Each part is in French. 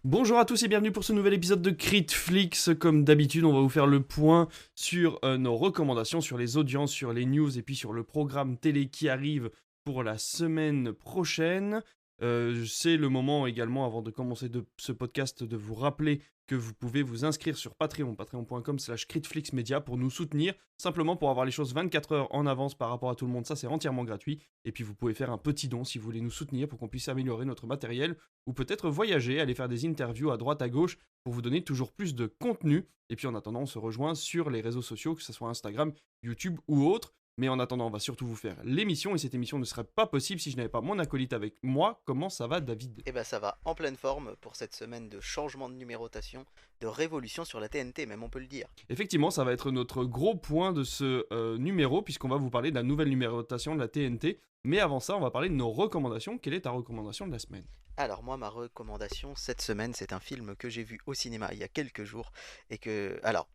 Bonjour à tous et bienvenue pour ce nouvel épisode de Critflix. Comme d'habitude, on va vous faire le point sur nos recommandations, sur les audiences, sur les news et puis sur le programme télé qui arrive pour la semaine prochaine. C'est le moment également, avant de commencer ce podcast, de vous rappeler que vous pouvez vous inscrire sur Patreon, patreon.com/critflixmedia pour nous soutenir, simplement pour avoir les choses 24 heures en avance par rapport à tout le monde, ça c'est entièrement gratuit. Et puis vous pouvez faire un petit don si vous voulez nous soutenir pour qu'on puisse améliorer notre matériel ou peut-être voyager, aller faire des interviews à droite à gauche pour vous donner toujours plus de contenu. Et puis en attendant, on se rejoint sur les réseaux sociaux, que ce soit Instagram, YouTube ou autre. Mais en attendant, on va surtout vous faire l'émission, et cette émission ne serait pas possible si je n'avais pas mon acolyte avec moi. Comment ça va, David? Eh ben ça va en pleine forme pour cette semaine de changement de numérotation, de révolution sur la TNT même on peut le dire. Effectivement, ça va être notre gros point de ce numéro, puisqu'on va vous parler de la nouvelle numérotation de la TNT. Mais avant ça, on va parler de nos recommandations. Quelle est ta recommandation de la semaine? Alors moi ma recommandation cette semaine c'est un film que j'ai vu au cinéma il y a quelques jours et que... Alors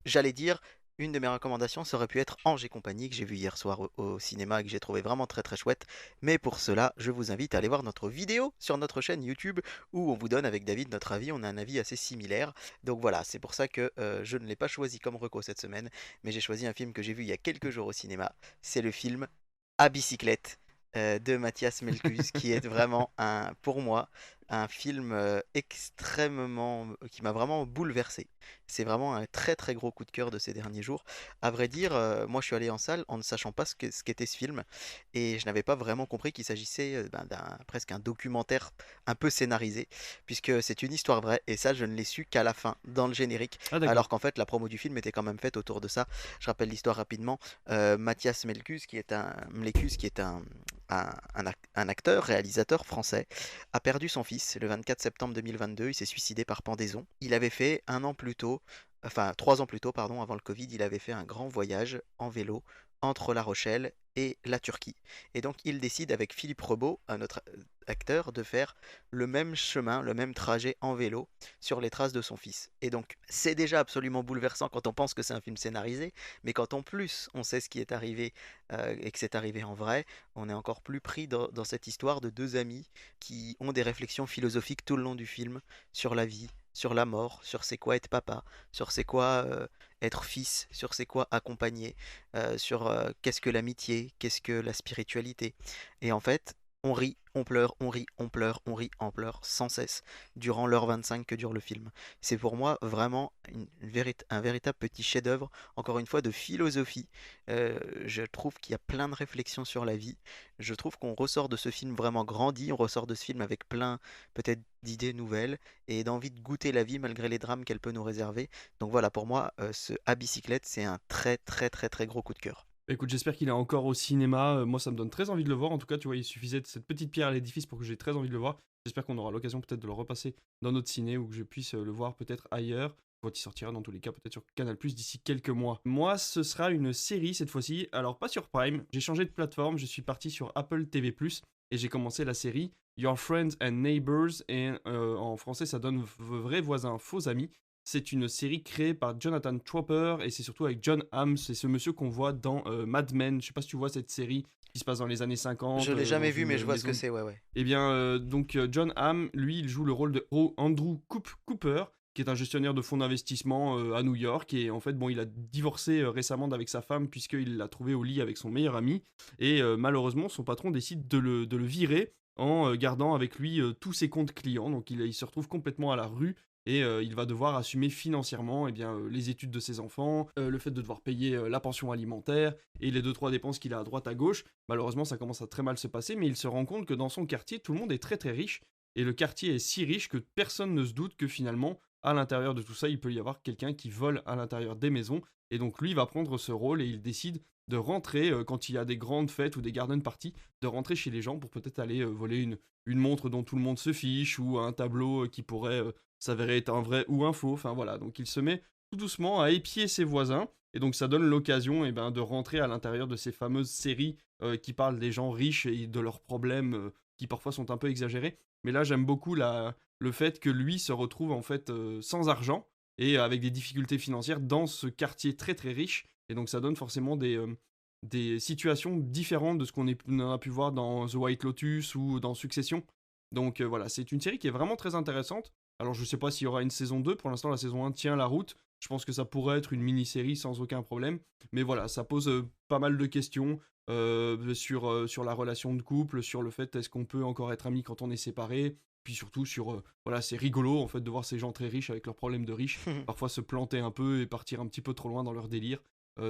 j'allais dire une de mes recommandations ça aurait pu être Ange et compagnie que j'ai vu hier soir au cinéma et que j'ai trouvé vraiment très très chouette. Mais pour cela je vous invite à aller voir notre vidéo sur notre chaîne YouTube où on vous donne avec David notre avis, on a un avis assez similaire. Donc voilà, c'est pour ça que je ne l'ai pas choisi comme reco cette semaine, mais j'ai choisi un film que j'ai vu il y a quelques jours au cinéma. C'est le film À bicyclette de Mathias Melkus, qui est vraiment pour moi, un film extrêmement, qui m'a vraiment bouleversé. C'est vraiment un très très gros coup de cœur de ces derniers jours. À vrai dire, moi je suis allé en salle en ne sachant pas ce qu'était ce film, et je n'avais pas vraiment compris qu'il s'agissait d'un presque un documentaire un peu scénarisé, puisque c'est une histoire vraie, et ça je ne l'ai su qu'à la fin, dans le générique, Ah d'accord. alors qu'en fait la promo du film était quand même faite autour de ça. Je rappelle l'histoire rapidement. Mathias Melkus, qui est un acteur, réalisateur français, a perdu son fils le 24 septembre 2022. Il s'est suicidé par pendaison. Il avait fait un an plus tôt, enfin 3 ans plus tôt, pardon, avant le Covid, il avait fait un grand voyage en vélo entre La Rochelle et la Turquie. Et donc il décide avec Philippe Rebaud, un autre acteur, de faire le même chemin, le même trajet en vélo sur les traces de son fils. Et donc c'est déjà absolument bouleversant quand on pense que c'est un film scénarisé, mais quand en plus on sait ce qui est arrivé et que c'est arrivé en vrai, on est encore plus pris dans cette histoire de deux amis qui ont des réflexions philosophiques tout le long du film sur la vie, sur la mort, sur c'est quoi être papa, sur c'est quoi être fils, sur c'est quoi accompagner, sur qu'est-ce que l'amitié, qu'est-ce que la spiritualité. Et en fait, on rit, on pleure, on rit, on pleure, on rit, on pleure sans cesse durant l'heure 25 que dure le film. C'est pour moi vraiment un véritable petit chef-d'œuvre, encore une fois, de philosophie. Je trouve qu'il y a plein de réflexions sur la vie. Je trouve qu'on ressort de ce film vraiment grandi, on ressort de ce film avec plein peut-être d'idées nouvelles et d'envie de goûter la vie malgré les drames qu'elle peut nous réserver. Donc voilà, pour moi, ce À bicyclette, c'est un très très très très gros coup de cœur. Bah, écoute, j'espère qu'il est encore au cinéma. Moi, ça me donne très envie de le voir. En tout cas, tu vois, il suffisait de cette petite pierre à l'édifice pour que j'ai très envie de le voir. J'espère qu'on aura l'occasion peut-être de le repasser dans notre ciné ou que je puisse le voir peut-être ailleurs. Quand il sortira dans tous les cas, peut-être sur Canal Plus d'ici quelques mois. Moi, ce sera une série cette fois-ci. Alors, pas sur Prime. J'ai changé de plateforme. Je suis parti sur Apple TV Plus et j'ai commencé la série Your Friends and Neighbors. Et en français, ça donne vrais voisins, faux amis. C'est une série créée par Jonathan Tropper et c'est surtout avec John Hamm. C'est ce monsieur qu'on voit dans Mad Men. Je sais pas si tu vois cette série qui se passe dans les années 50 Je l'ai dans jamais vu, mais une je vois ce que maison. c'est, ouais, ouais. Eh bien, John Hamm, lui, il joue le rôle de Andrew Cooper, qui est un gestionnaire de fonds d'investissement à New York. Et en fait, bon, il a divorcé récemment d'avec sa femme puisqu'il l'a trouvé au lit avec son meilleur ami. Et malheureusement, son patron décide de le virer en gardant avec lui tous ses comptes clients. Donc il se retrouve complètement à la rue et il va devoir assumer financièrement eh bien, les études de ses enfants, le fait de devoir payer la pension alimentaire et les deux trois dépenses qu'il a à droite à gauche. Malheureusement, ça commence à très mal se passer, mais il se rend compte que dans son quartier, tout le monde est très très riche et le quartier est si riche que personne ne se doute que finalement, à l'intérieur de tout ça, il peut y avoir quelqu'un qui vole à l'intérieur des maisons. Et donc lui va prendre ce rôle et il décide de rentrer quand il y a des grandes fêtes ou des garden parties, de rentrer chez les gens pour peut-être aller voler une montre dont tout le monde se fiche ou un tableau qui pourrait s'avérer être un vrai ou un faux. Enfin voilà, donc il se met tout doucement à épier ses voisins et donc ça donne l'occasion eh ben, de rentrer à l'intérieur de ces fameuses séries qui parlent des gens riches et de leurs problèmes qui parfois sont un peu exagérés. Mais là j'aime beaucoup le fait que lui se retrouve en fait sans argent et avec des difficultés financières dans ce quartier très très riche. Et donc ça donne forcément des situations différentes de ce qu'on a pu voir dans The White Lotus ou dans Succession. Donc voilà, c'est une série qui est vraiment très intéressante. Alors je sais pas s'il y aura une saison 2, pour l'instant la saison 1 tient la route. Je pense que ça pourrait être une mini-série sans aucun problème. Mais voilà, ça pose pas mal de questions sur la relation de couple, sur le fait est-ce qu'on peut encore être amis quand on est séparés. Puis surtout sur, voilà, c'est rigolo en fait de voir ces gens très riches avec leurs problèmes de riches, parfois se planter un peu et partir un petit peu trop loin dans leur délire.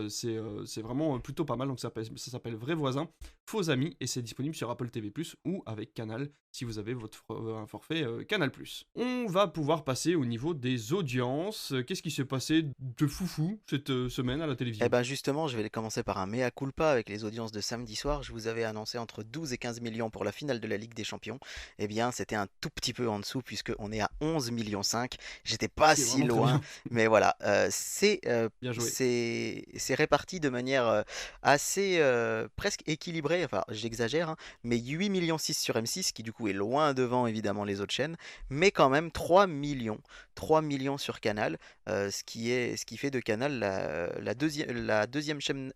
C'est vraiment plutôt pas mal, donc ça s'appelle Vrais voisins, faux amis, et c'est disponible sur Apple TV+, ou avec Canal, si vous avez un forfait Canal+. On va pouvoir passer au niveau des audiences. Qu'est-ce qui s'est passé de foufou cette semaine à la Eh télévision? ben justement, je vais commencer par un mea culpa avec les audiences de samedi soir. Je vous avais annoncé entre 12 et 15 millions pour la finale de la Ligue des Champions. Eh bien, c'était un tout petit peu en dessous puisque on est à 11 millions 5. J'étais pas Ce qui est si vraiment très loin, bien. mais voilà, Bien joué. c'est réparti de manière assez presque équilibrée. Enfin, j'exagère, hein, mais 8 millions 6 sur M6 qui du coup est loin devant évidemment les autres chaînes, mais quand même 3 millions sur Canal. Ce qui fait de Canal la deuxième chaîne,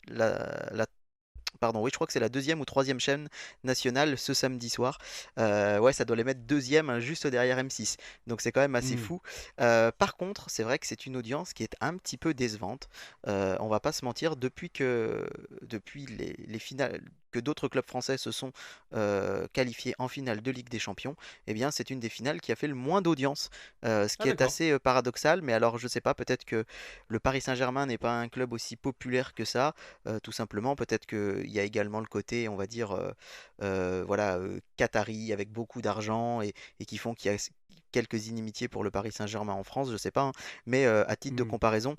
pardon, oui, je crois que c'est la deuxième ou troisième chaîne nationale ce samedi soir. Ouais, ça doit les mettre deuxième, hein, juste derrière M6. Donc c'est quand même assez Hmm. fou. Par contre, c'est vrai que c'est une audience qui est un petit peu décevante. On va pas se mentir, depuis les finales, que d'autres clubs français se sont qualifiés en finale de Ligue des Champions, eh bien c'est une des finales qui a fait le moins d'audience. Ce Ah qui est d'accord. assez paradoxal, mais alors je sais pas, peut-être que le Paris Saint-Germain n'est pas un club aussi populaire que ça. Tout simplement, peut-être qu'il y a également le côté, on va dire, voilà, qatari, avec beaucoup d'argent et qui font qu'il y a quelques inimitiés pour le Paris Saint-Germain en France, je sais pas, hein. Mais à titre de Hmm. comparaison,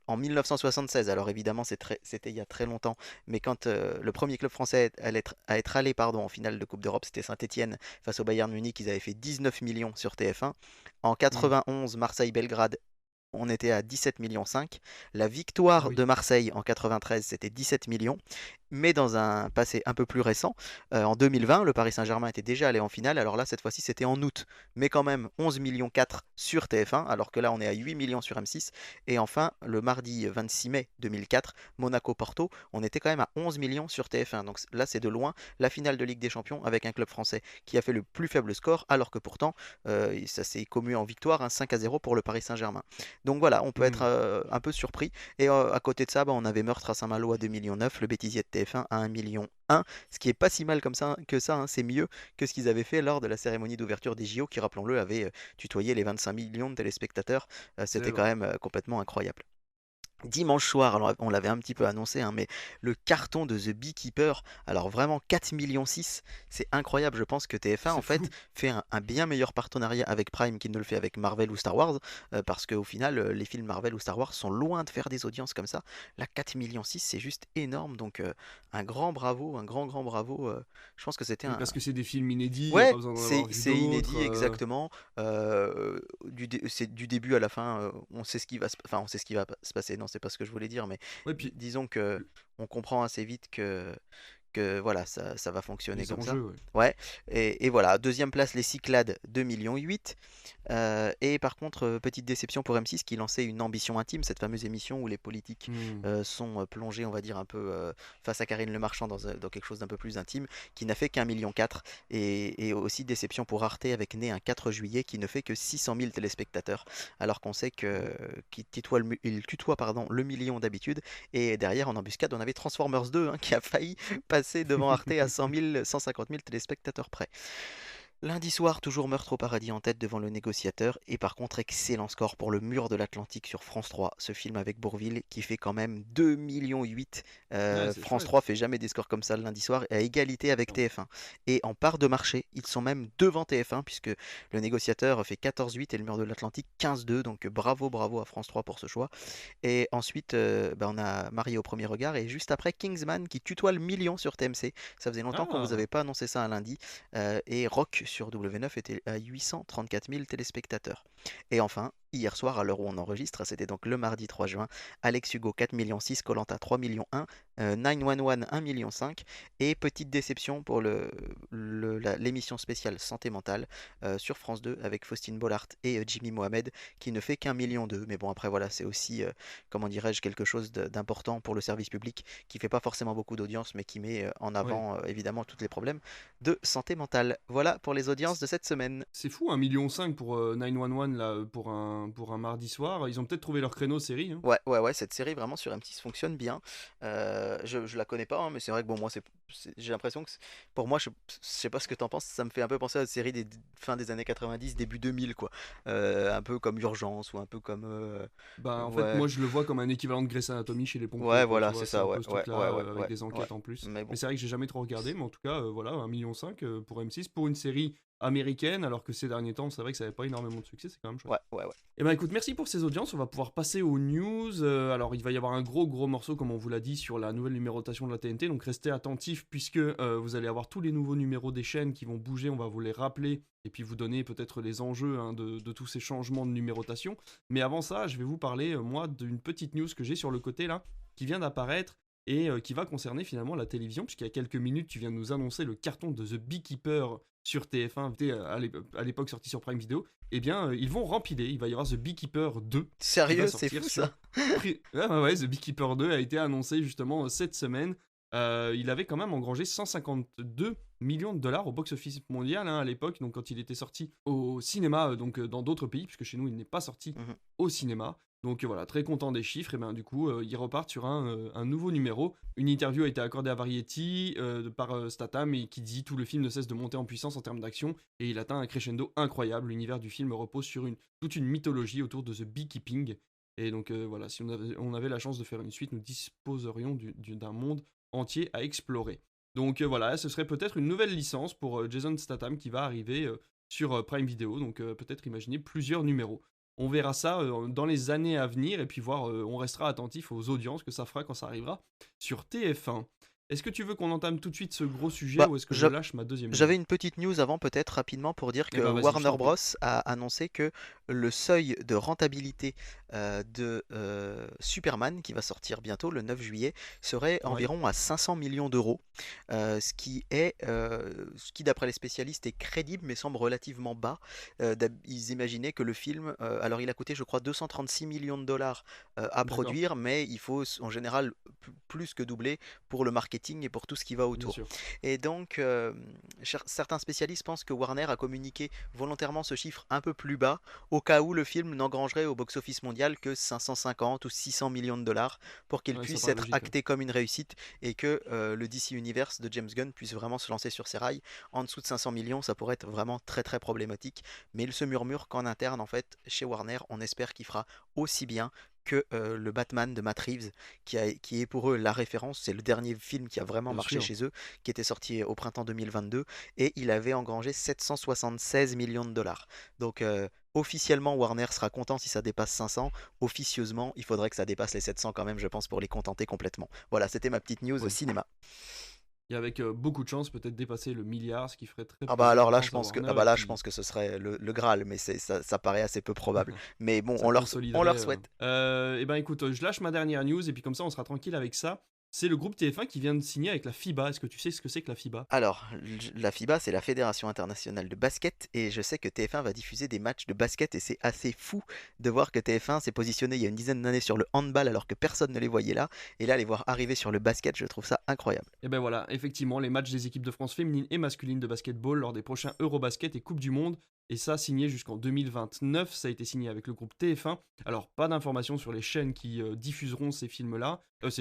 en 1976, alors évidemment c'était il y a très longtemps, mais quand le premier club français à être allé pardon, en finale de Coupe d'Europe, c'était Saint-Étienne face au Bayern Munich, ils avaient fait 19 millions sur TF1. En Hmm. 91, Marseille-Belgrade, on était à 17 millions 5. La Ah victoire oui. de Marseille en 93, c'était 17 millions. Mais dans un passé un peu plus récent, en 2020, le Paris Saint-Germain était déjà allé en finale. Alors là, cette fois-ci, c'était en août. Mais quand même, 11 millions 4 sur TF1, alors que là, on est à 8 millions sur M6. Et enfin, le mardi 26 mai 2004, Monaco-Porto, on était quand même à 11 millions sur TF1. Donc là, c'est de loin la finale de Ligue des Champions avec un club français qui a fait le plus faible score, alors que pourtant, ça s'est commu en victoire, hein, 5-0 pour le Paris Saint-Germain. Donc voilà, on peut être Hmm. un peu surpris. Et à côté de ça, bah, on avait Meurtre à Saint-Malo à 2 millions 9, le Bêtisier de TF1 à 1 million 1, ce qui est pas si mal comme ça que ça, hein. C'est mieux que ce qu'ils avaient fait lors de la cérémonie d'ouverture des JO qui, rappelons-le, avait tutoyé les 25 millions de téléspectateurs. C'est C'était quand vrai. même complètement incroyable. Dimanche soir, alors on l'avait un petit peu annoncé, hein, mais le carton de The Beekeeper, alors vraiment 4 millions 6, c'est incroyable. Je pense que TF1 en C'est fait fou. fait un bien meilleur partenariat avec Prime qu'il ne le fait avec Marvel ou Star Wars, parce qu'au final, les films Marvel ou Star Wars sont loin de faire des audiences comme ça. Là, 4 millions 6, c'est juste énorme, donc un grand bravo, un grand bravo. Je pense que c'était Oui, un, parce que c'est des films inédits, il n'y a ouais, pas besoin d'en avoir vu c'est d'autres. inédit exactement. C'est du début à la fin, on sait ce qui va enfin, on sait ce qui va se passer. Non, c'est pas ce que je voulais dire, mais Ouais, puis disons que on comprend assez vite que voilà, ça va fonctionner les comme ça. enjeux, ouais. Ouais, et voilà, deuxième place, les Cyclades, 2 millions 8. Et par contre, petite déception pour M6 qui lançait une ambition intime, cette fameuse émission où les politiques Hmm. sont plongés, on va dire, un peu face à Karine Le Marchand dans quelque chose d'un peu plus intime, qui n'a fait qu'un million 4. Et aussi déception pour Arte avec Né un 4 juillet qui ne fait que 600 000 téléspectateurs, alors qu'on sait Ah oui. il tutoie pardon, le million d'habitude. Et derrière, en embuscade, on avait Transformers 2, hein, qui a failli passer devant Arte à 100 000, 150 000 téléspectateurs près. Lundi soir, toujours Meurtre au paradis en tête devant Le Négociateur. Et par contre, excellent score pour Le Mur de l'Atlantique sur France 3. Ce film avec Bourvil qui fait quand même 2 millions 8. Ouais, c'est France 3 chouette. fait jamais des scores comme ça le lundi soir, à égalité avec Non. TF1. Et en part de marché, ils sont même devant TF1 puisque Le Négociateur fait 14,8 et Le Mur de l'Atlantique 15,2. Donc bravo à France 3 pour ce choix. Et ensuite, bah, on a Marié au premier regard et juste après Kingsman qui tutoie le million sur TMC. Ça faisait longtemps qu'on vous Ah, avait pas annoncé ça un lundi. Et Rock sur W9 était à 834 000 téléspectateurs. Et enfin, hier soir, à l'heure où on enregistre, c'était donc le mardi 3 juin, Alex Hugo 4 millions 6, koh 3 millions 1, 911 1,5 million. Et petite déception pour l'émission spéciale Santé mentale sur France 2 avec Faustine Bollard et Jimmy Mohamed qui ne fait qu'1,2 million. Mais bon, après voilà, c'est aussi, comment dirais-je, quelque chose d'important pour le service public qui fait pas forcément beaucoup d'audience mais qui met en Ouais. avant évidemment tous les problèmes de santé mentale. Voilà pour les audiences de cette semaine. C'est fou, 1,5 million pour 911 là, pour un mardi soir. Ils ont peut-être trouvé leur créneau série, hein. Ouais, ouais, ouais, cette série vraiment sur M6 fonctionne bien. Je la connais pas, hein, mais c'est vrai que bon, moi, j'ai l'impression que pour moi, je sais pas ce que t'en penses, ça me fait un peu penser à une série des fin des années 90, début 2000, quoi. Un peu comme Urgence ou un peu comme. Bah, en fait, Ouais, moi, je le vois comme un équivalent de Grey's Anatomy chez les pompiers, ouais, quoi, tu voilà, c'est vois, c'est ça, un ouais, peu ce ouais, ouais, truc-là, ouais, avec ouais, des ouais. enquêtes en plus. Mais Mais bon. c'est vrai que j'ai jamais trop regardé, mais en tout cas, voilà, 1,5 million pour M6, pour une série américaine, alors que ces derniers temps, c'est vrai que ça avait pas énormément de succès, c'est quand même chouette. Ouais, ouais, ouais. Eh ben écoute, merci pour ces audiences, on va pouvoir passer aux news. Alors il va y avoir un gros morceau, comme on vous l'a dit, sur la nouvelle numérotation de la TNT, donc restez attentifs puisque vous allez avoir tous les nouveaux numéros des chaînes qui vont bouger, on va vous les rappeler et puis vous donner peut-être les enjeux, hein, de tous ces changements de numérotation. Mais avant ça, je vais vous parler, moi, d'une petite news que j'ai sur le côté là, qui vient d'apparaître et qui va concerner finalement la télévision, puisqu'il y a quelques minutes, tu viens de nous annoncer le carton de The Beekeeper sur TF1, à l'époque sorti sur Prime Video. Eh bien, ils vont rempiler. Il va y avoir The Beekeeper 2 qui va Sérieux, c'est sortir fou sur. ça. Ouais, The Beekeeper 2 a été annoncé justement cette semaine. Il avait quand même engrangé 152 millions de dollars au box-office mondial, hein, à l'époque, donc quand il était sorti au cinéma, donc dans d'autres pays, puisque chez nous il n'est pas sorti Mhm. au cinéma. Donc voilà, très content des chiffres, et ben du coup ils repartent sur un nouveau numéro. Une interview a été accordée à Variety par Statham et qui dit tout le film ne cesse de monter en puissance en termes d'action et il atteint un crescendo incroyable. L'univers du film repose sur toute une mythologie autour de The Beekeeping. Et donc voilà, si on avait la chance de faire une suite, nous disposerions d'un monde entier à explorer. Donc voilà, ce serait peut-être une nouvelle licence pour Jason Statham qui va arriver sur Prime Video, donc peut-être imaginer plusieurs numéros. On verra ça dans les années à venir et puis voir, on restera attentif aux audiences que ça fera quand ça arrivera sur TF1. Est-ce que tu veux qu'on entame tout de suite ce gros sujet Bah, ou est-ce que je lâche ma deuxième news? j'avais une petite news avant, peut-être rapidement, pour dire Eh que ben vas-y, je Warner t'en Bros prie. a annoncé que le seuil de rentabilité de Superman, qui va sortir bientôt le 9 juillet, serait Ouais, environ à 500 millions d'euros, ce qui d'après les spécialistes est crédible mais semble relativement bas. Ils imaginaient que le film, alors il a coûté je crois 236 millions de dollars à d'accord, produire, mais il faut en général plus que doubler pour le marketing et pour tout ce qui va bien autour. sûr. Et donc, certains spécialistes pensent que Warner a communiqué volontairement ce chiffre un peu plus bas, au cas où le film n'engrangerait au box-office mondial que 550 ou 600 millions de dollars, pour qu'il Ouais, ça puisse paraît être logique, ouais. acté comme une réussite et que le DC Universe de James Gunn puisse vraiment se lancer sur ses rails. En dessous de 500 millions, ça pourrait être vraiment très très problématique, mais il se murmure qu'en interne, en fait, chez Warner, on espère qu'il fera aussi bien que le Batman de Matt Reeves, qui est pour eux la référence. C'est le dernier film qui a vraiment Bien marché sûr. chez eux, qui était sorti au printemps 2022, et il avait engrangé 776 millions de dollars. Donc officiellement, Warner sera content si ça dépasse 500. Officieusement, il faudrait que ça dépasse les 700 quand même, je pense, pour les contenter complètement. Voilà, c'était ma petite news Ouais. cinéma. Et avec beaucoup de chance, peut-être dépasser le milliard, ce qui ferait très Ah bah plaisir, alors je là, je pense, à pense que, Warner ah et bah là, je puis pense que ce serait le Graal, mais ça paraît assez peu probable. Mais bon, ça on leur consoliderait. souhaite. Eh ben écoute, je lâche ma dernière news et puis comme ça on sera tranquille avec ça. C'est le groupe TF1 qui vient de signer avec la FIBA. Est-ce que tu sais ce que c'est que la FIBA? Alors, la FIBA, c'est la Fédération internationale de basket, et je sais que TF1 va diffuser des matchs de basket, et c'est assez fou de voir que TF1 s'est positionné il y a une dizaine d'années sur le handball alors que personne ne les voyait là, et là les voir arriver sur le basket, je trouve ça incroyable. Et ben voilà, effectivement, les matchs des équipes de France féminines et masculines de basketball lors des prochains Eurobasket et Coupe du Monde. Et ça, signé jusqu'en 2029, ça a été signé avec le groupe TF1. Alors, pas d'informations sur les chaînes qui diffuseront ces films-là, pardon,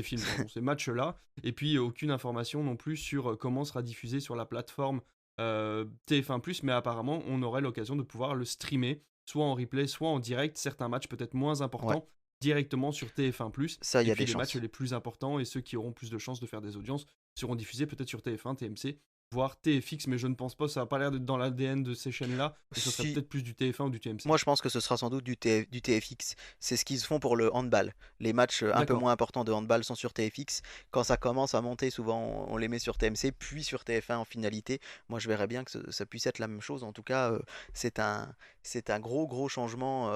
ces matchs-là. Et puis, aucune information non plus sur comment sera diffusé sur la plateforme TF1+, mais apparemment, on aurait l'occasion de pouvoir le streamer, soit en replay, soit en direct, certains matchs peut-être moins Ouais, importants, directement sur TF1+. ça, il y Et a puis des les matchs chances. les plus importants et ceux qui auront plus de chances de faire des audiences seront diffusés peut-être sur TF1, TMC, voire TFX, mais je ne pense pas, ça n'a pas l'air d'être dans l'ADN de ces chaînes-là, et ce serait Si, peut-être plus du TF1 ou du TMC. moi je pense que ce sera sans doute du TFX. C'est ce qu'ils font pour le handball. Les matchs un peu D'accord. moins importants de handball sont sur TFX. Quand ça commence à monter, souvent on les met sur TMC, puis sur TF1 en finalité. Moi je verrais bien que ça puisse être la même chose. En tout cas, c'est un, C'est un gros changement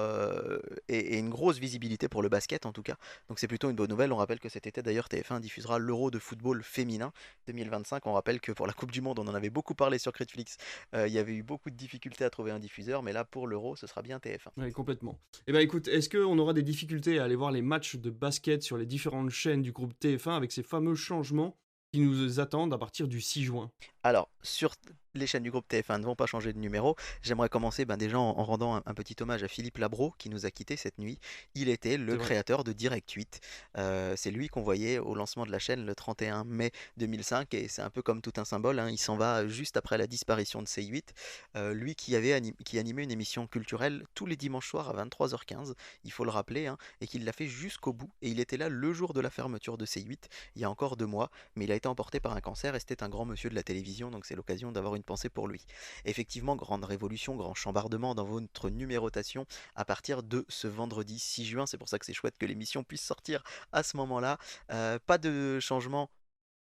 et une grosse visibilité pour le basket en tout cas. Donc c'est plutôt une bonne nouvelle. On rappelle que cet été d'ailleurs TF1 diffusera l'Euro de football féminin 2025. On rappelle que pour la Coupe du Monde, on en avait beaucoup parlé sur Netflix. Il y avait eu beaucoup de difficultés à trouver un diffuseur, mais là pour l'Euro, ce sera bien TF1. Ouais, complètement. Eh ben écoute, est-ce qu'on aura des difficultés à aller voir les matchs de basket sur les différentes chaînes du groupe TF1 avec ces fameux changements qui nous attendent à partir du 6 juin? Alors, sur les chaînes du groupe TF1 ne vont pas changer de numéro. J'aimerais commencer déjà en rendant un petit hommage à Philippe Labro qui nous a quittés cette nuit. Il était le C'est vrai. créateur de Direct 8. C'est lui qu'on voyait au lancement de la chaîne le 31 mai 2005 et c'est un peu comme tout un symbole, hein. Il s'en va juste après la disparition de C8. Lui qui animait une émission culturelle tous les dimanches soirs à 23h15, il faut le rappeler, hein, et qu'il l'a fait jusqu'au bout. Et il était là le jour de la fermeture de C8, il y a encore 2 mois, mais il a été emporté par un cancer et c'était un grand monsieur de la télévision, donc c'est l'occasion d'avoir une pensée pour lui. Effectivement, grande révolution, grand chambardement dans votre numérotation à partir de ce vendredi 6 juin. C'est pour ça que c'est chouette que l'émission puisse sortir à ce moment-là. Pas de changement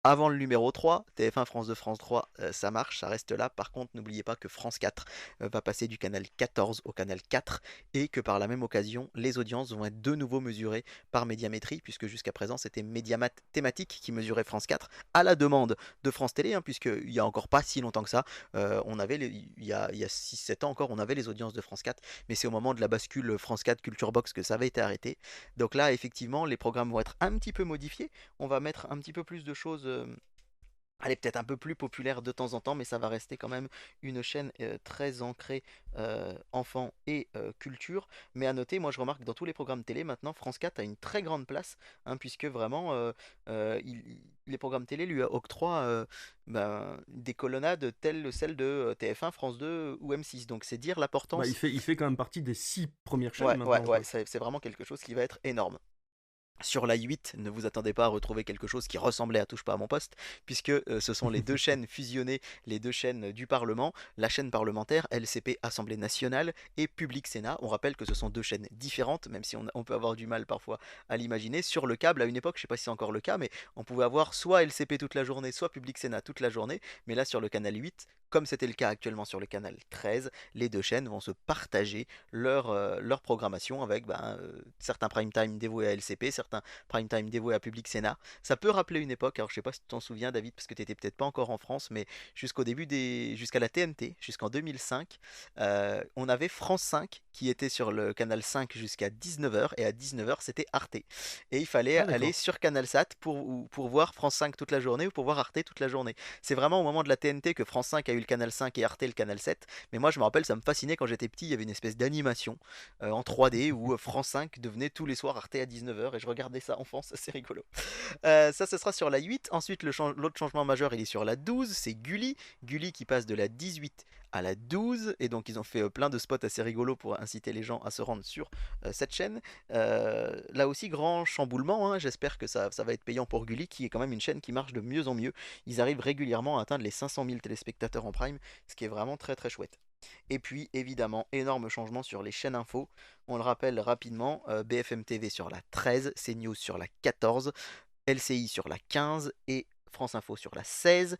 avant le numéro 3, TF1, France 2, France 3, ça marche, ça reste là. Par contre, n'oubliez pas que France 4 va passer du canal 14 au canal 4 et que par la même occasion, les audiences vont être de nouveau mesurées par médiamétrie, puisque jusqu'à présent, c'était Médiamat thématique qui mesurait France 4 à la demande de France Télé, hein, puisqu'il n'y a encore pas si longtemps que ça, il y a 6-7 ans encore, on avait les audiences de France 4, mais c'est au moment de la bascule France 4 Culture Box que ça avait été arrêté. Donc là, effectivement, les programmes vont être un petit peu modifiés. On va mettre un petit peu plus de choses, elle est peut-être un peu plus populaire de temps en temps, mais ça va rester quand même une chaîne très ancrée enfants et culture. Mais à noter, moi je remarque que dans tous les programmes télé, maintenant, France 4 a une très grande place, hein, puisque vraiment, les programmes télé lui octroient des colonnades telles celles de TF1, France 2 ou M6. Donc c'est dire Bah, l'importance. il fait quand même partie des 6 premières chaînes Ouais, ouais, maintenant, ouais, quoi. c'est vraiment quelque chose qui va être énorme. Sur la 8, ne vous attendez pas à retrouver quelque chose qui ressemblait à Touche pas à mon poste, puisque ce sont les deux chaînes fusionnées, les deux chaînes du Parlement, la chaîne parlementaire, LCP Assemblée nationale et Public Sénat. On rappelle que ce sont deux chaînes différentes, même si on peut avoir du mal parfois à l'imaginer. Sur le câble, à une époque, je ne sais pas si c'est encore le cas, mais on pouvait avoir soit LCP toute la journée, soit Public Sénat toute la journée. Mais là, sur le canal 8, comme c'était le cas actuellement sur le canal 13, les deux chaînes vont se partager leur programmation avec certains prime time dévoués à LCP, certains prime time dévoués à Public Sénat. Ça peut rappeler une époque, alors je sais pas si tu t'en souviens David, parce que tu étais peut-être pas encore en France, mais jusqu'à la TNT, jusqu'en 2005, on avait France 5 qui était sur le canal 5 jusqu'à 19h, et à 19h c'était Arte. Et il fallait Ah aller d'accord. sur CanalSat pour voir France 5 toute la journée ou pour voir Arte toute la journée. C'est vraiment au moment de la TNT que France 5 a eu le canal 5 et Arte le canal 7. Mais moi je me rappelle, ça me fascinait quand j'étais petit, il y avait une espèce d'animation en 3D où France 5 devenait tous les soirs Arte à 19h et je regardais ça enfant, ça c'est rigolo. Ça, ce sera sur la 8. Ensuite, l'autre changement majeur, il est sur la 12, c'est Gulli. Gulli qui passe de la 18 à la 12. Et donc, ils ont fait plein de spots assez rigolos pour inciter les gens à se rendre sur cette chaîne. Là aussi, grand chamboulement, hein. J'espère que ça va être payant pour Gulli, qui est quand même une chaîne qui marche de mieux en mieux. Ils arrivent régulièrement à atteindre les 500 000 téléspectateurs en prime, ce qui est vraiment très très chouette. Et puis évidemment, énorme changement sur les chaînes info. On le rappelle rapidement, BFM TV sur la 13, CNews sur la 14, LCI sur la 15 et France Info sur la 16.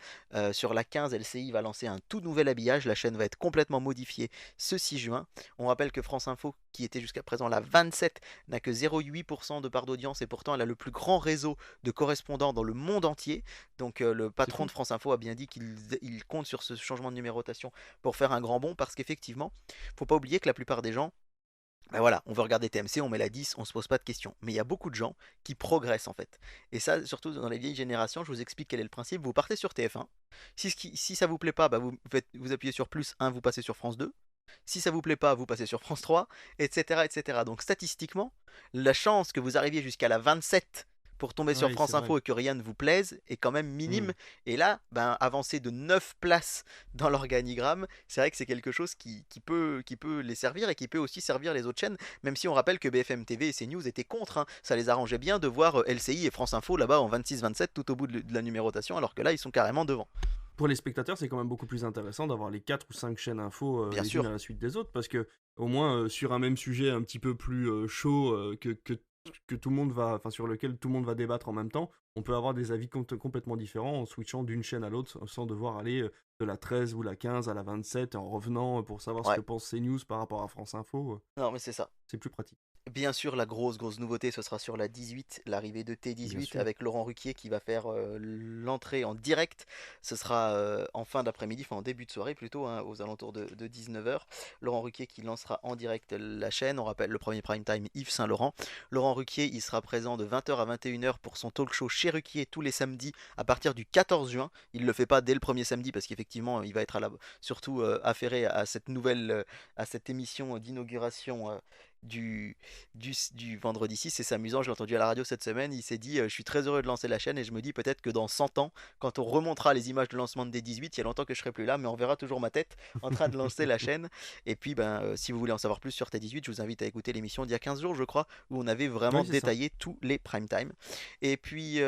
Sur la 15, LCI va lancer un tout nouvel habillage. La chaîne va être complètement modifiée ce 6 juin. On rappelle que France Info, qui était jusqu'à présent la 27, n'a que 0,8% de part d'audience et pourtant elle a le plus grand réseau de correspondants dans le monde entier. Donc le C'est patron fou. de France Info a bien dit qu'il compte sur ce changement de numérotation pour faire un grand bond parce qu'effectivement, faut pas oublier que la plupart des gens, ben voilà, on veut regarder TMC, on met la 10, on se pose pas de questions. Mais il y a beaucoup de gens qui progressent en fait. Et ça, surtout dans les vieilles générations, je vous explique quel est le principe. Vous partez sur TF1. Si ça vous plaît pas, vous appuyez sur plus 1, vous passez sur France 2. Si ça vous plaît pas, vous passez sur France 3, etc., etc. Donc statistiquement, la chance que vous arriviez jusqu'à la 27 pour tomber sur Oui, France c'est vrai. Info et que rien ne vous plaise est quand même Hmm. minime. Et là, avancer de 9 places dans l'organigramme, c'est vrai que c'est quelque chose qui peut les servir et qui peut aussi servir les autres chaînes, même si on rappelle que BFM TV et CNews étaient contre, hein. Ça les arrangeait bien de voir LCI et France Info là-bas en 26-27 tout au bout de la numérotation, alors que là, ils sont carrément devant. Pour les spectateurs, c'est quand même beaucoup plus intéressant d'avoir les 4 ou 5 chaînes info Bien les unes à sûr. la suite des autres parce que au moins sur un même sujet un petit peu plus chaud que que tout le monde va, enfin sur lequel tout le monde va débattre en même temps, on peut avoir des avis complètement différents en switchant d'une chaîne à l'autre sans devoir aller de la 13 ou la 15 à la 27 et en revenant pour savoir ce que Ouais, pense CNews par rapport à France Info. non mais c'est ça. C'est plus pratique, Bien sûr, la grosse nouveauté, ce sera sur la 18, l'arrivée de bien T18 sûr. avec Laurent Ruquier qui va faire l'entrée en direct. Ce sera en fin d'après-midi, enfin en début de soirée plutôt, hein, aux alentours de 19h. Laurent Ruquier qui lancera en direct la chaîne. On rappelle le premier prime time Yves Saint-Laurent. Laurent Ruquier, il sera présent de 20h à 21h pour son talk show chez Ruquier tous les samedis à partir du 14 juin. Il ne le fait pas dès le premier samedi parce qu'effectivement, il va être surtout affairé à cette à cette émission d'inauguration. Du, du vendredi 6, c'est amusant, j'ai entendu à la radio cette semaine, il s'est dit je suis très heureux de lancer la chaîne et je me dis peut-être que dans 100 ans, quand on remontera les images de lancement de D18, il y a longtemps que je serai plus là, mais on verra toujours ma tête en train de lancer la chaîne. Et puis si vous voulez en savoir plus sur T18, je vous invite à écouter l'émission d'il y a 15 jours je crois, où on avait vraiment Oui, c'est ça. détaillé tous les prime time. Et puis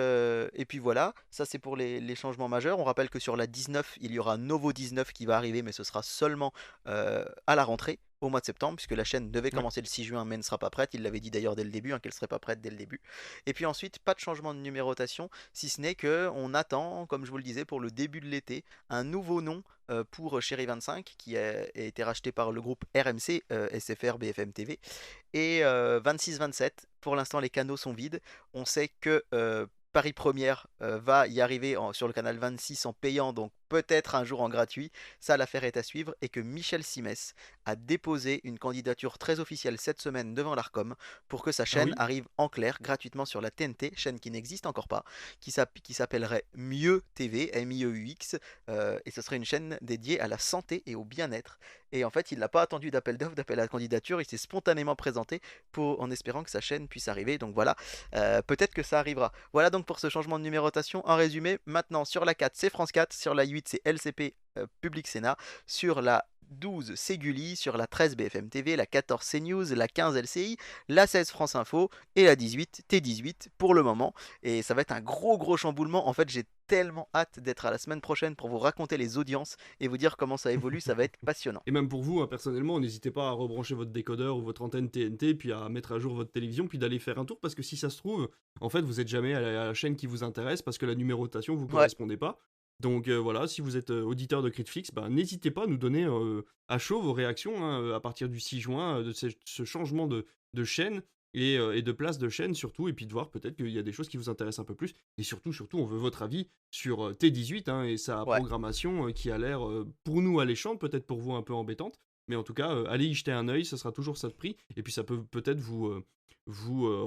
voilà, ça c'est pour les changements majeurs. On rappelle que sur la 19, il y aura Novo 19 qui va arriver, mais ce sera seulement à la rentrée au mois de septembre, puisque la chaîne devait Ouais. commencer le 6 juin, mais ne sera pas prête. Il l'avait dit d'ailleurs dès le début, hein, qu'elle ne serait pas prête dès le début. Et puis ensuite, pas de changement de numérotation, si ce n'est que on attend, comme je vous le disais, pour le début de l'été, un nouveau nom pour Chéri 25, qui a été racheté par le groupe RMC, SFR, BFM TV, et 26-27. Pour l'instant, les canaux sont vides. On sait que Paris Première va y arriver sur le canal 26 en payant, donc peut-être un jour en gratuit. Ça, l'affaire est à suivre. Et que Michel Simès a déposé une candidature très officielle cette semaine devant l'Arcom pour que sa Ah chaîne oui? arrive en clair gratuitement sur la TNT, chaîne qui n'existe encore pas, qui s'appellerait Mieux TV, M-I-E-U-X, et ce serait une chaîne dédiée à la santé et au bien-être. Et en fait, il n'a pas attendu d'appel d'offres, d'appel à la candidature, il s'est spontanément présenté en espérant que sa chaîne puisse arriver. Donc voilà, peut-être que ça arrivera. Voilà donc pour ce changement de numérotation. En résumé, maintenant sur la 4 c'est France 4, sur la 8 c'est LCP Public Sénat, sur la 12 c'est Gulli, sur la 13 BFM TV, la 14 CNews, la 15 LCI, la 16 France Info et la 18 T18 pour le moment. Et ça va être un gros chamboulement. En fait, j'ai tellement hâte d'être à la semaine prochaine pour vous raconter les audiences et vous dire comment ça évolue. Ça va être passionnant. Et même pour vous, hein, personnellement, n'hésitez pas à rebrancher votre décodeur ou votre antenne TNT, puis à mettre à jour votre télévision, puis d'aller faire un tour, parce que si ça se trouve, en fait, vous êtes jamais à la chaîne qui vous intéresse, parce que la numérotation vous Ouais, correspondait pas. Donc voilà, si vous êtes auditeur de Critflix, bah, n'hésitez pas à nous donner à chaud vos réactions hein, à partir du 6 juin de ce changement de chaîne et de place de chaîne surtout, et puis de voir peut-être qu'il y a des choses qui vous intéressent un peu plus. Et surtout, on veut votre avis sur T18 hein, et sa ouais. programmation qui a l'air, pour nous, alléchante, peut-être pour vous un peu embêtante. Mais en tout cas, allez y jeter un œil, ça sera toujours ça de prix. Et puis ça peut peut-être vous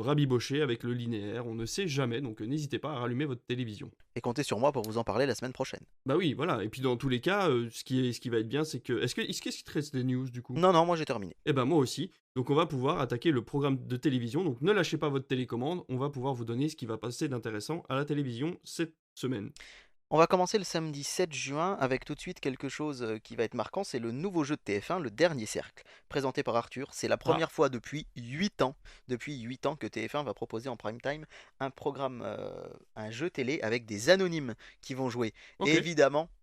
rabibocher avec le linéaire, on ne sait jamais, donc n'hésitez pas à rallumer votre télévision. Et comptez sur moi pour vous en parler la semaine prochaine. Bah oui, voilà. Et puis dans tous les cas, ce qui va être bien, c'est que. Qu'est-ce qui te reste des news du coup? Non, non, moi j'ai terminé. Eh ben moi aussi. Donc on va pouvoir attaquer le programme de télévision. Donc ne lâchez pas votre télécommande. On va pouvoir vous donner ce qui va passer d'intéressant à la télévision cette semaine. On va commencer le samedi 7 juin avec tout de suite quelque chose qui va être marquant, c'est le nouveau jeu de TF1, le Dernier Cercle, présenté par Arthur. C'est la Ah, première fois depuis 8 ans que TF1 va proposer en prime time un programme, un jeu télé avec des anonymes qui vont jouer. ok.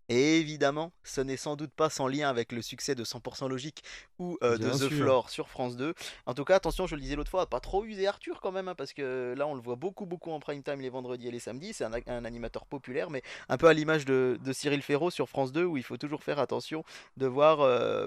Et évidemment, ce n'est sans doute pas sans lien avec le succès de 100% Logique ou de Bien The sûr. Floor sur France 2. En tout cas, attention, je le disais l'autre fois, pas trop user Arthur quand même, hein, parce que là on le voit beaucoup en prime time les vendredis et les samedis. C'est un animateur populaire, mais un peu à l'image de Cyril Ferraud sur France 2 où il faut toujours faire attention de voir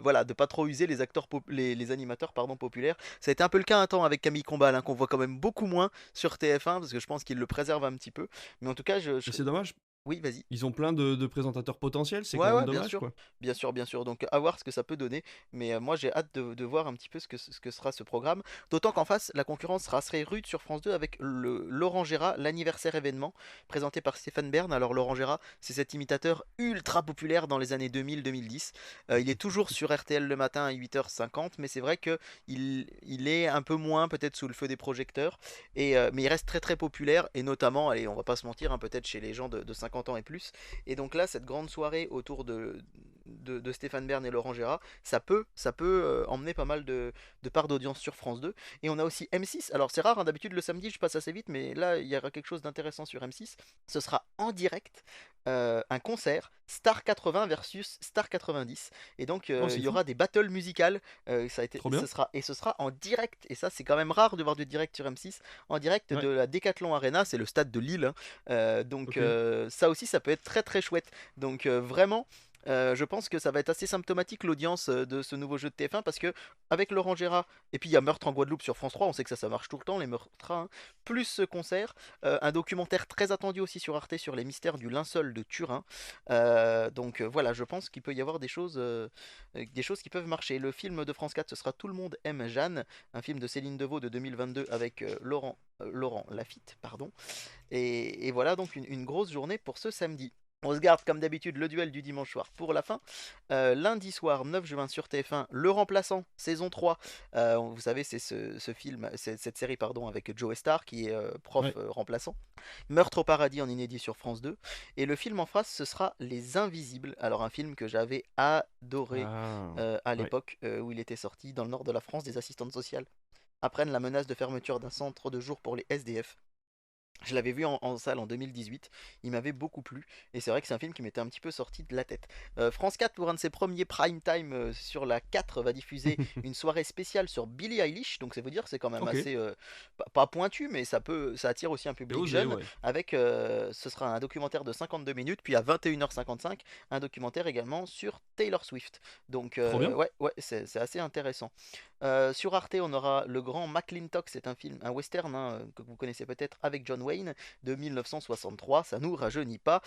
voilà de pas trop user les animateurs pardon populaires. Ça a été un peu le cas un temps avec Camille Combal hein, qu'on voit quand même beaucoup moins sur TF1 parce que je pense qu'il le préserve un petit peu, mais en tout cas Mais c'est dommage. oui, vas-y. Ils ont plein de présentateurs potentiels. C'est quand Ouais, même ouais, bien dommage, sûr. quoi. Bien sûr, bien sûr. Donc, à voir ce que ça peut donner. Mais moi, j'ai hâte de voir un petit peu ce que sera ce programme. D'autant qu'en face, la concurrence sera assez rude sur France 2 avec le Laurent Gérard, l'anniversaire événement, présenté par Stéphane Bern. Alors, Laurent Gérard, c'est cet imitateur ultra populaire dans les années 2000-2010. Il est toujours sur RTL le matin à 8h50, mais c'est vrai que il est un peu moins peut-être sous le feu des projecteurs. Mais il reste très populaire, et notamment, allez, on va pas se mentir, hein, peut-être chez les gens de 50 ans et plus. Et donc là, cette grande soirée autour de Stéphane Bern et Laurent Gérard, ça peut emmener pas mal de parts d'audience sur France 2. Et on a aussi M6. Alors c'est rare, hein, d'habitude le samedi je passe assez vite, mais là il y aura quelque chose d'intéressant sur M6. Ce sera en direct un concert Star 80 versus Star 90. Et donc Oh, il c'est y fou. aura des battles musicales. Trop bien. Ce sera en direct. Et ça c'est quand même rare de voir du direct sur M6. En direct de Ouais, la Decathlon Arena, c'est le stade de Lille, hein. Donc ok. ça aussi ça peut être très très chouette. Donc vraiment, je pense que ça va être assez symptomatique l'audience de ce nouveau jeu de TF1 parce que avec Laurent Gérard et puis il y a Meurtre en Guadeloupe sur France 3, on sait que ça marche tout le temps les meurtres, hein, plus ce concert, un documentaire très attendu aussi sur Arte sur les mystères du linceul de Turin. Donc voilà, je pense qu'il peut y avoir des choses qui peuvent marcher. Le film de France 4 ce sera Tout le monde aime Jeanne, un film de Céline Deveau de 2022 avec Laurent Lafitte, pardon. Et voilà donc une grosse journée pour ce samedi. On se garde comme d'habitude le duel du dimanche soir pour la fin. Lundi soir 9 juin sur TF1, Le Remplaçant, saison 3. Vous savez, c'est ce film, cette série pardon, avec Joe Star qui est prof Ouais. remplaçant. Meurtre au paradis en inédit sur France 2. Et le film en face, ce sera Les Invisibles. Alors un film que j'avais adoré Ah, à ouais. l'époque où il était sorti dans le nord de la France. Des assistantes sociales apprennent la menace de fermeture d'un centre de jour pour les SDF. Je l'avais vu en salle en 2018, il m'avait beaucoup plu, et c'est vrai que c'est un film qui m'était un petit peu sorti de la tête. France 4, pour un de ses premiers prime time sur la 4, va diffuser une soirée spéciale sur Billie Eilish, donc c'est vous dire que c'est quand même Ok. assez, pas pointu, mais ça attire aussi un C'est public osé, jeune, ouais. avec, ce sera un documentaire de 52 minutes, puis à 21h55, un documentaire également sur Taylor Swift. Donc Trop bien. ouais, ouais, c'est assez intéressant. Sur Arte, on aura Le Grand McClintock, c'est un film, un western hein, que vous connaissez peut-être avec John Wayne de 1963, ça nous rajeunit pas.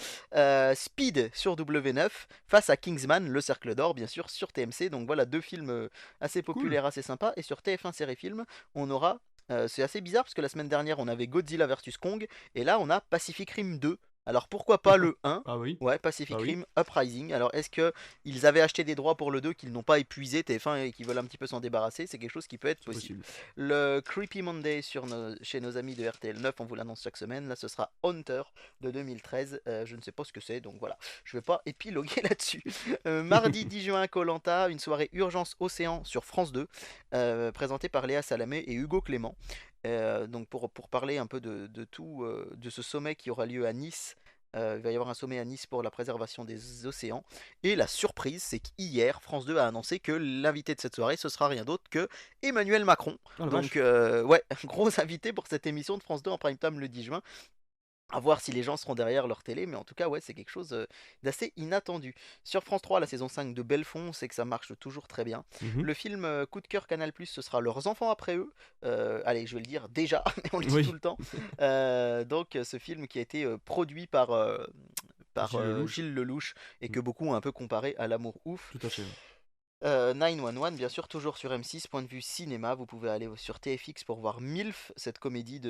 Speed sur W9 face à Kingsman, Le Cercle d'Or, bien sûr, sur TMC. Donc voilà deux films assez Cool. populaires, assez sympas. Et sur TF1 Série Film, on aura. C'est assez bizarre parce que la semaine dernière on avait Godzilla vs Kong et là on a Pacific Rim 2. Alors pourquoi pas le 1? Ah oui. Ouais, Bah Pacific oui. Rim Uprising. Alors est-ce que ils avaient acheté des droits pour le 2 qu'ils n'ont pas épuisé TF1 et qu'ils veulent un petit peu s'en débarrasser? C'est quelque chose qui peut être C'est possible. possible. Le Creepy Monday chez nos amis de RTL 9, on vous l'annonce chaque semaine. Là, ce sera Hunter de 2013. Je ne sais pas ce que c'est, donc voilà. Je ne vais pas épiloguer là-dessus. Mardi 10 juin, koh une soirée Urgence Océan sur France 2, présentée par Léa Salamé et Hugo Clément. Donc pour parler un peu de tout, de ce sommet qui aura lieu à Nice. Il va y avoir un sommet à Nice pour la préservation des océans. Et la surprise, c'est qu'hier, France 2 a annoncé que l'invité de cette soirée, ce sera rien d'autre que Emmanuel Macron. Oh la Donc, vache. ouais, gros invité pour cette émission de France 2 en prime time le 10 juin. À voir si les gens seront derrière leur télé, mais en tout cas, ouais, c'est quelque chose d'assez inattendu. Sur France 3, la saison 5 de Belfond, on sait que ça marche toujours très bien. Mhm. Le film coup de cœur Canal+, ce sera Leurs enfants après eux. Allez, je vais le dire déjà, mais on le dit tout Oui. le temps. Donc, ce film qui a été produit par Gilles Lelouch. Gilles Lelouch et Mm. que beaucoup ont un peu comparé à L'amour ouf. Tout à fait. Ouais. 911, bien sûr, toujours sur M6, point de vue cinéma. Vous pouvez aller sur TFX pour voir MILF, cette comédie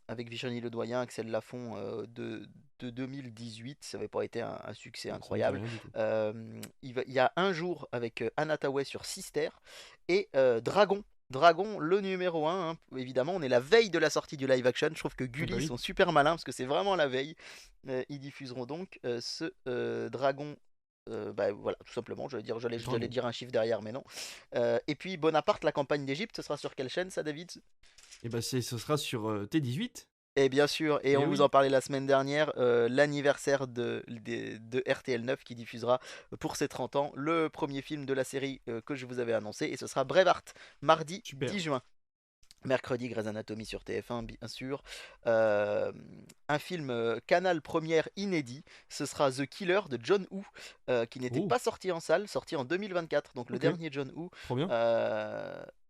avec Virginie Ledoyen, Axel Lafont de 2018. Ça n'avait pas été un succès Non, ça me dit incroyable. rien du tout. Il y a Un jour avec Anna Tawai sur Sister et Dragon. Dragon, le numéro 1, évidemment, on est la veille de la sortie du live action. Je trouve que Ah bah Gulli oui. sont super malins parce que c'est vraiment la veille. Ils diffuseront donc ce Dragon bah, voilà, tout simplement, j'allais Dragon. dire un chiffre derrière, mais non. Et puis Bonaparte, la campagne d'Égypte, ce sera sur quelle chaîne ça, David? Et bah ce sera sur T18. Et bien sûr, et Eh on vous en oui. parlait la semaine dernière, l'anniversaire de RTL 9 qui diffusera pour ses 30 ans le premier film de la série que je vous avais annoncé, et ce sera Braveheart, mardi Super. 10 juin. Mercredi, Grey's Anatomy sur TF1, bien sûr. Euh, un film Canal Première inédit, ce sera The Killer de John Woo, qui n'était Oh. pas sorti en salle, sorti en 2024, donc le Ok. dernier John Woo. Trop bien.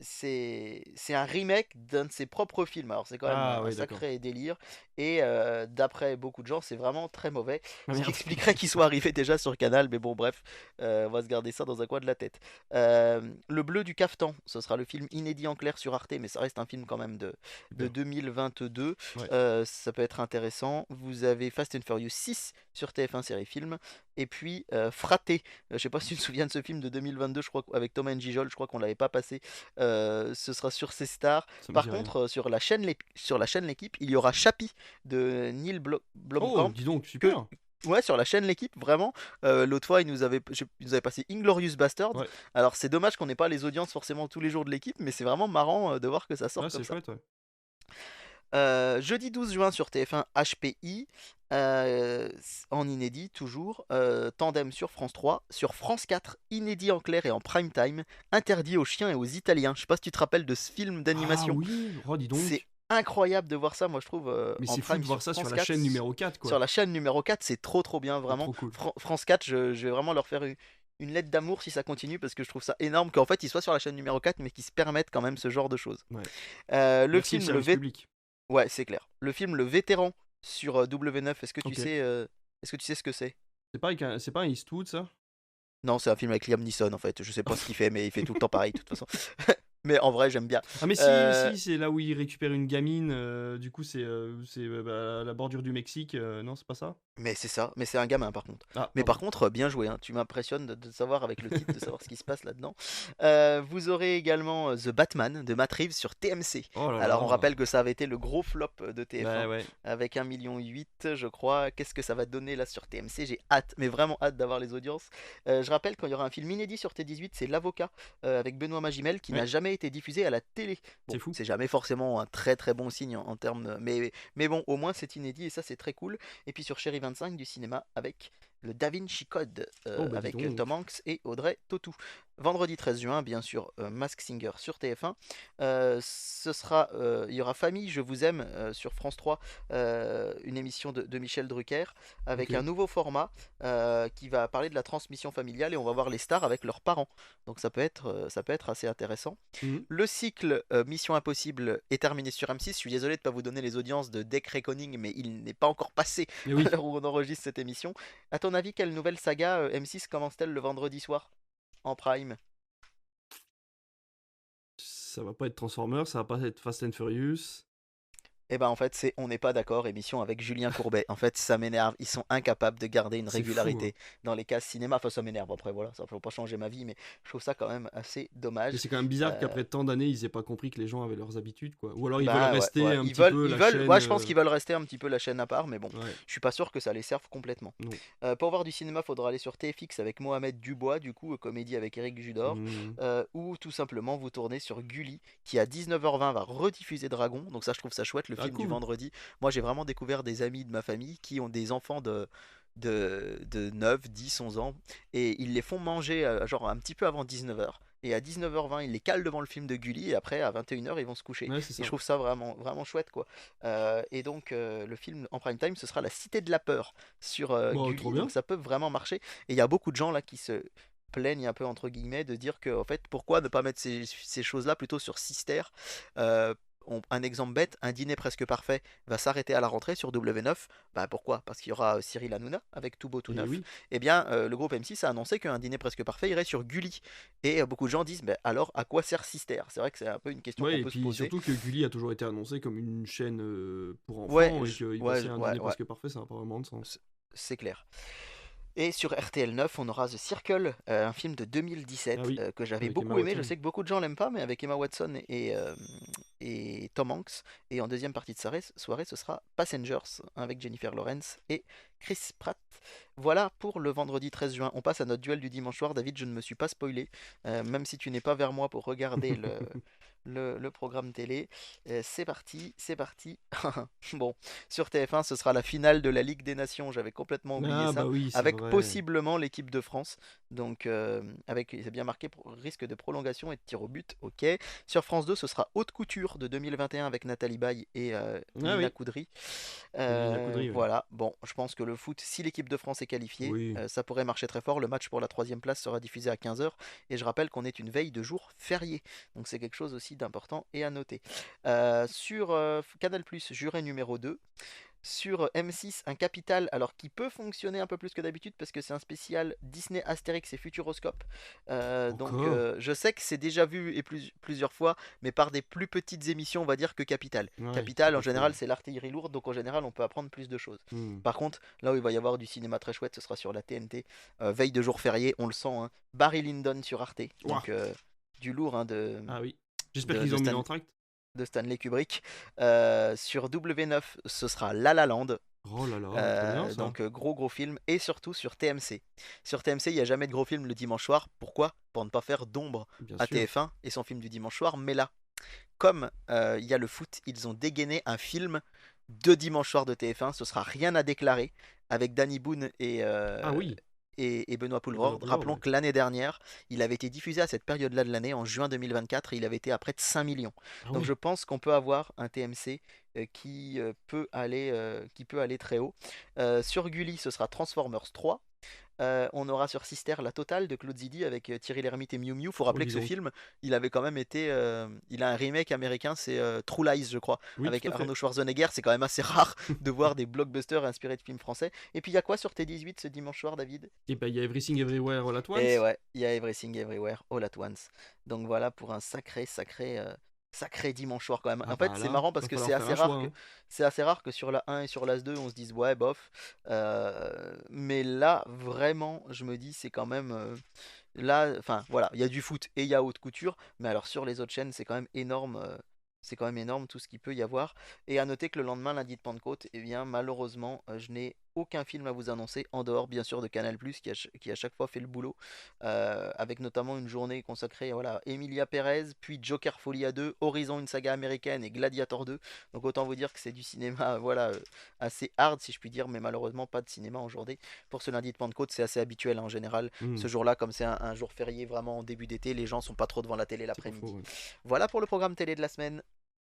C'est un remake d'un de ses propres films, alors c'est quand même Ah un ouais, d'accord. sacré délire, et d'après beaucoup de gens, c'est vraiment très mauvais, Ah ce qui merde. expliquerait qu'il soit arrivé déjà sur Canal, mais bon, bref, on va se garder ça dans un coin de la tête. Le Bleu du Cafetan, ce sera le film inédit en clair sur Arte, mais ça reste un film quand même de Super. 2022. Ouais. Ça peut être intéressant. Vous avez Fast and Furious 6 sur TF1 série film. Et puis Fraté. Je sais pas si tu te souviens de ce film de 2022, je crois, avec Thomas Njijol, je crois qu'on l'avait pas passé. Ce sera sur C Stars. Ça me Par dit rien. contre, sur la chaîne L'équipe, il y aura Chappie de Neil Oh, Blomkamp dis donc, que, super. Ouais, sur la chaîne L'équipe, vraiment. L'autre fois, ils nous avaient passé Inglorious Bastards. Ouais, Alors, c'est dommage qu'on n'ait pas les audiences forcément tous les jours de l'équipe, mais c'est vraiment marrant de voir que ça sort ouais, comme c'est ça. chouette, ouais. Jeudi 12 juin sur TF1 HPI, en inédit toujours, Tandem sur France 3, sur France 4, inédit en clair et en prime time, interdit aux chiens et aux Italiens. Je sais pas si tu te rappelles de ce film Ah d'animation. oui, oh dis C'est donc. incroyable de voir ça, moi je trouve, Mais en c'est fou prime de voir sur ça sur France la 4. chaîne numéro 4, Sur quoi. la chaîne numéro 4, c'est trop trop bien, C'est vraiment. trop cool. France 4, je vais vraiment leur faire une lettre d'amour si ça continue, parce que je trouve ça énorme qu'en fait ils soient sur la chaîne numéro 4, mais qu'ils se permettent quand même ce genre de choses. Ouais. Le Merci le film service public. Ouais, c'est clair. Le film Le Vétéran sur W9, Ok. est-ce que tu sais ce que c'est? C'est pas un Eastwood, ça? Non, c'est un film avec Liam Neeson en fait. Je sais pas ce qu'il fait, mais il fait tout le temps pareil de toute façon. Mais en vrai, j'aime bien. Ah mais Euh, si, c'est là où il récupère une gamine, du coup c'est à la bordure du Mexique, non c'est pas ça? Mais c'est ça, mais c'est un gamin par contre. Ah Mais par pardon. contre, bien joué, hein. Tu m'impressionnes de savoir avec le titre, de savoir ce qui se passe là-dedans. Vous aurez également The Batman de Matt Reeves sur TMC. Oh là Alors on là. rappelle que ça avait été le gros flop de Bah TF1 ouais. avec 1,8 million, je crois. Qu'est-ce que ça va donner là sur TMC? J'ai hâte, mais vraiment hâte d'avoir les audiences. Je rappelle quand il y aura un film inédit sur T18, c'est L'Avocat avec Benoît Magimel qui n'a Ouais, jamais été diffusé à la télé. Bon, c'est fou. c'est jamais forcément un très très bon signe en termes mais bon, au moins c'est inédit et ça c'est très cool. Et puis sur Chéri 25 du cinéma avec le Da Vinci Code Oh bah dis avec Tom donc. Hanks et Audrey Tautou. Vendredi 13 juin, bien sûr, Mask Singer sur TF1. Il y aura Famille, je vous aime sur France 3, une émission de Michel Drucker avec un Ok. nouveau format qui va parler de la transmission familiale et on va voir les stars avec leurs parents. Donc ça peut être assez intéressant. Mhm. Le cycle Mission Impossible est terminé sur M6. Je suis désolé de ne pas vous donner les audiences de Deck Reckoning, mais il n'est pas encore passé Mais à oui, l'heure où on enregistre cette émission. À ton avis, quelle nouvelle saga M6 commence-t-elle le vendredi soir en prime? ça va pas être Transformers, ça va pas être Fast and Furious. Eh ben en fait, c'est On n'est pas d'accord, émission avec Julien Courbet. En fait, ça m'énerve. Ils sont incapables de garder une C'est fou, hein. régularité dans les cases cinéma. Enfin, ça m'énerve. Après, voilà, ça ne va pas changer ma vie, mais je trouve ça quand même assez Mais dommage. c'est quand même bizarre Euh, qu'après tant d'années, ils aient pas compris que les gens avaient leurs habitudes, quoi. Ou alors ils veulent Bah ouais, rester ouais. un petit peu Ils la veulent, chaîne. ouais, je pense qu'ils veulent rester un petit peu la chaîne à part, mais bon, Ouais, je suis pas sûr que ça les serve complètement. non. Pour voir du cinéma, faudra aller sur TFX avec Mohamed Dubois, du coup, comédie avec Éric Judor, Mhm. ou tout simplement vous tournez sur Gulli, qui à 19h20 va rediffuser Dragon. Donc ça, je trouve ça chouette, le Ah film du cool. vendredi. Moi, j'ai vraiment découvert des amis de ma famille qui ont des enfants de 9, 10, 11 ans, et ils les font manger genre un petit peu avant 19h. Et à 19h20, ils les calent devant le film de Gulli, et après, à 21h, ils vont se coucher. Ouais, c'est Et je ça. trouve ça vraiment, vraiment chouette, quoi. Et donc, le film en prime time, ce sera La Cité de la Peur sur Bon, trop Gulli, donc bien. ça peut vraiment marcher. Et il y a beaucoup de gens là qui se plaignent un peu, entre guillemets, de dire que, en fait, pourquoi ne pas mettre ces choses-là plutôt sur Sister. Euh, un exemple bête, Un dîner presque parfait va s'arrêter à la rentrée sur W9. Bah pourquoi? Parce qu'il y aura Cyril Hanouna avec Tout beau tout Et neuf. oui. Eh bien, le groupe M6 a annoncé qu'un dîner presque parfait irait sur Gulli. Et beaucoup de gens disent, bah, alors à quoi sert Sister? C'est vrai que c'est un peu une question qu'on Ouais, et peut se puis poser. surtout que Gulli a toujours été annoncé comme une chaîne pour Ouais, enfants et qu'il ouais, passait un ouais, dîner ouais, presque parfait, ça n'a pas vraiment de sens. c'est clair. Et sur RTL 9, on aura The Circle, un film de Ah 2017 oui, que j'avais avec Emma beaucoup aimé. Je Watson. sais que beaucoup de gens l'aiment pas, mais avec Emma Watson et Tom Hanks. Et en deuxième partie de soirée, ce sera Passengers avec Jennifer Lawrence et Chris Pratt. Voilà pour le vendredi 13 juin. On passe à notre duel du dimanche soir. David, je ne me suis pas spoilé, même si tu n'es pas vers moi pour regarder le programme télé. C'est parti, c'est parti. Bon, sur TF1, ce sera la finale de la Ligue des Nations. J'avais complètement oublié Ah ça bah oui, c'est avec vrai. possiblement l'équipe de France. Donc, c'est bien marqué risque de prolongation et de tir au but. Ok. Sur France 2, ce sera Haute Couture de 2021 avec Nathalie Baye et Ah Lina oui, Coudry. et Lina Coudry, oui. Voilà. Bon, je pense que le foot, si l'équipe de France est qualifiée, Oui. ça pourrait marcher très fort. Le match pour la troisième place sera diffusé à 15h. Et je rappelle qu'on est une veille de jour férié. Donc, c'est quelque chose aussi d'important et à noter. Sur Canal+, Juré numéro 2. Sur M6, un Capital, alors qui peut fonctionner un peu plus que d'habitude parce que c'est un spécial Disney Astérix et Futuroscope. Donc Encore? je sais que c'est déjà vu et plusieurs fois, mais par des plus petites émissions, on va dire, que Capital. Ouais, c'est Capital, en pas faux. général, c'est l'artillerie lourde, donc en général, on peut apprendre plus de choses. Hmm. Par contre, là où il va y avoir du cinéma très chouette, ce sera sur la TNT. Veille de jour férié, on le sent, hein. Barry Lyndon sur Arte, Ouah. donc du lourd, hein, Ah oui. J'espère de, qu'ils de ont mis Stan- l'entracte. de Stanley Kubrick. Sur W9, ce sera La La Land. Oh là là, trop bien ça. Donc gros film, et surtout sur TMC. Sur TMC, il n'y a jamais de gros film le dimanche soir. Pourquoi? Pour ne pas faire d'ombre Bien à sûr. TF1 et son film du dimanche soir. Mais là, comme il y a le foot, ils ont dégainé un film de dimanche soir de TF1. Ce sera rien à déclarer avec Danny Boone Ah oui, et Benoît et Benoît Poelvoorde. Poelvoorde, Rappelons ouais. que l'année dernière, il avait été diffusé à cette période-là de l'année, en juin 2024, et il avait été à près de 5 millions. Ah Donc je oui, pense qu'on peut avoir un TMC qui peut aller très haut. Sur Gulli, ce sera Transformers 3. On aura sur Sister la totale de Claude Zidi avec Thierry Lhermitte et Miu Miu. Faut oh rappeler que dis ce donc. film, il avait quand même été, il a un remake américain, c'est True Lies, je crois, Oui, avec tout à fait. Arnaud Schwarzenegger. C'est quand même assez rare de voir des blockbusters inspirés de films français. Et puis il y a quoi sur T18 ce dimanche soir, David? Et ben il y a Everything Everywhere All at Et Once. ouais, il y a Everything Everywhere All at Once. Donc voilà pour un sacré dimanche soir quand même. Ah En fait, bah c'est là, marrant parce va que falloir faire un choix, hein. c'est assez rare que sur la 1 et sur l'As 2, on se dise ouais, bof. Mais là, vraiment, je me dis, c'est quand même là, enfin voilà, il y a du foot et il y a haute couture, mais alors sur les autres chaînes, c'est quand même énorme. C'est quand même énorme tout ce qu'il peut y avoir. Et à noter que le lendemain, lundi de Pentecôte, eh bien malheureusement, je n'ai aucun film à vous annoncer, en dehors bien sûr de Canal+, qui à chaque fois fait le boulot, avec notamment une journée consacrée voilà, à Emilia Pérez, puis Joker Folia 2, Horizon, une saga américaine, et Gladiator 2. Donc autant vous dire que c'est du cinéma voilà, assez hard si je puis dire, mais malheureusement pas de cinéma aujourd'hui. Pour ce lundi de Pentecôte, c'est assez habituel, hein, en général. Ce Hmm, jour-là, comme c'est un jour férié vraiment en début d'été, les gens sont pas trop devant la télé c'est pas faux, l'après-midi. ouais. Voilà pour le programme télé de la semaine.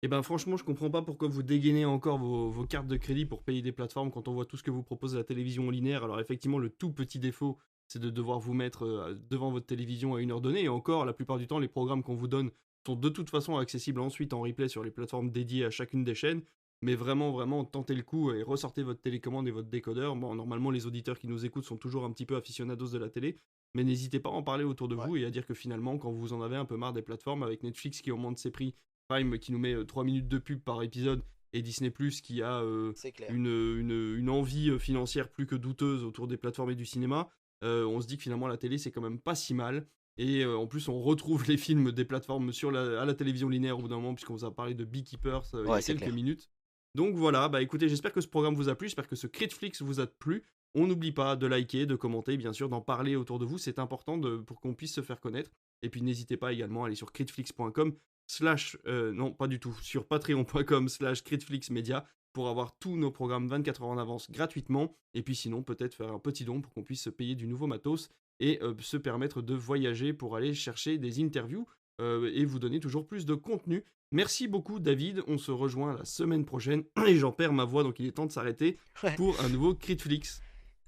Et ben franchement, je comprends pas pourquoi vous dégainez encore vos cartes de crédit pour payer des plateformes quand on voit tout ce que vous propose la télévision linéaire. Alors effectivement, le tout petit défaut, c'est de devoir vous mettre devant votre télévision à une heure donnée. Et encore, la plupart du temps, les programmes qu'on vous donne sont de toute façon accessibles ensuite en replay sur les plateformes dédiées à chacune des chaînes. Mais vraiment, vraiment, tentez le coup et ressortez votre télécommande et votre décodeur. Bon, normalement, les auditeurs qui nous écoutent sont toujours un petit peu aficionados de la télé. Mais n'hésitez pas à en parler autour de Ouais, vous et à dire que finalement, quand vous en avez un peu marre des plateformes, avec Netflix qui augmente ses prix, Prime qui nous met 3 minutes de pub par épisode, et Disney Plus qui a c'est clair. une envie financière plus que douteuse autour des plateformes et du cinéma, on se dit que finalement la télé c'est quand même pas si mal. Et en plus on retrouve les films des plateformes à la télévision linéaire au bout d'un moment, puisqu'on vous a parlé de Beekeepers il y Ouais, a c'est quelques clair. minutes. Donc voilà, bah écoutez, j'espère que ce programme vous a plu, j'espère que ce Critflix vous a plu. On n'oublie pas de liker, de commenter, bien sûr, d'en parler autour de vous, c'est important pour qu'on puisse se faire connaître. Et puis n'hésitez pas également à aller sur critflix.com slash, non pas du tout, sur patreon.com slash critflixmedia pour avoir tous nos programmes 24 heures en avance gratuitement, et puis sinon peut-être faire un petit don pour qu'on puisse se payer du nouveau matos et se permettre de voyager pour aller chercher des interviews et vous donner toujours plus de contenu. Merci beaucoup David, on se rejoint la semaine prochaine, et j'en perds ma voix donc il est temps de s'arrêter Ouais. pour un nouveau Critflix.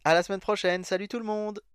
À la semaine prochaine. Salut tout le monde.